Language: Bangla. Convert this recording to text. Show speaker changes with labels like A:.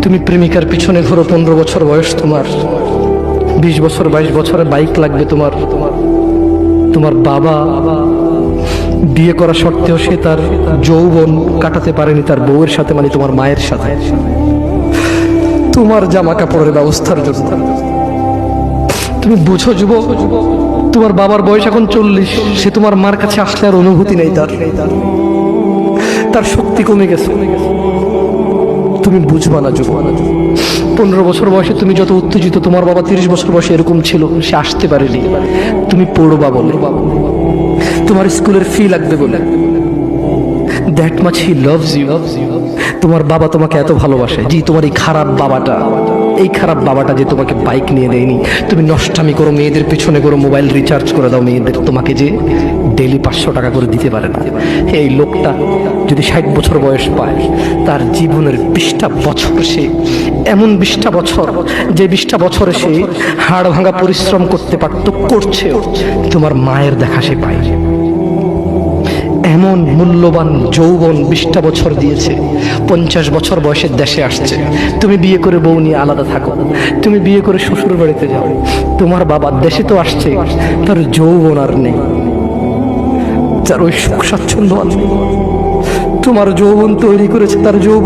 A: তুমি প্রেমিকার পিছনে ঘোরো, 15 বছর বয়স তোমার, 20 বছর 22 বছরে বাইক লাগবে তোমার। তোমার বাবা বিয়ে করা সত্ত্বেও সে তার যৌবন কাটাতে পারেনি তার বউয়ের সাথে, মানে তোমার মায়ের সাথে, তোমার জামা কাপড়ের ব্যবস্থার জন্য। তুমি বুঝো যুবক, তোমার বাবার বয়স এখন 40, সে তোমার মার কাছে আসলে আর অনুভূতি নেই, তার শক্তি কমে গেছে। তুমি বুঝবা না যুবক, 15 বছর বয়সে তুমি যত উত্তেজিত, তোমার বাবা 30 বছর বয়সে এরকম ছিল, সে আসতে পারেনি। তুমি পড়বা বলে, তোমার স্কুলের ফি লাগবে বলে, that much he loves you. তোমার বাবা তোমাকে এত ভালোবাসে। জি, তোমার এই খারাপ বাবাটা যে তোমাকে বাইক নিয়ে দেয়নি, তুমি নষ্টামি করো, মেয়েদের পিছনে করো, মোবাইল রিচার্জ করে দাও মেয়েদের, তোমাকে যে ডেলি 500 টাকা করে দিতে পারে না। এই লোকটা যদি 60 বছর বয়স পায়, তার জীবনের 20টা বছর, সে এমন 20টা বছর, যে 20টা বছরে সে হাড় ভাঙা পরিশ্রম করতে পারত, করছেও, তোমার মায়ের দেখা সে পায়। এমন মূল্যবান যৌবন 20টা বছর দিয়েছে, 50 বছর বয়সের দেশে আসছে। তুমি বিয়ে করে বউ নিয়ে আলাদা থাকো, তুমি বিয়ে করে শ্বশুর বাড়িতে যাও, তোমার বাবা দেশে তো আসছে, তার যৌবন আর নেই, তার ওই সুখ স্বাচ্ছন্দ্য আর নেই। তোমার যৌবন তৈরি করেছে তার যৌবন।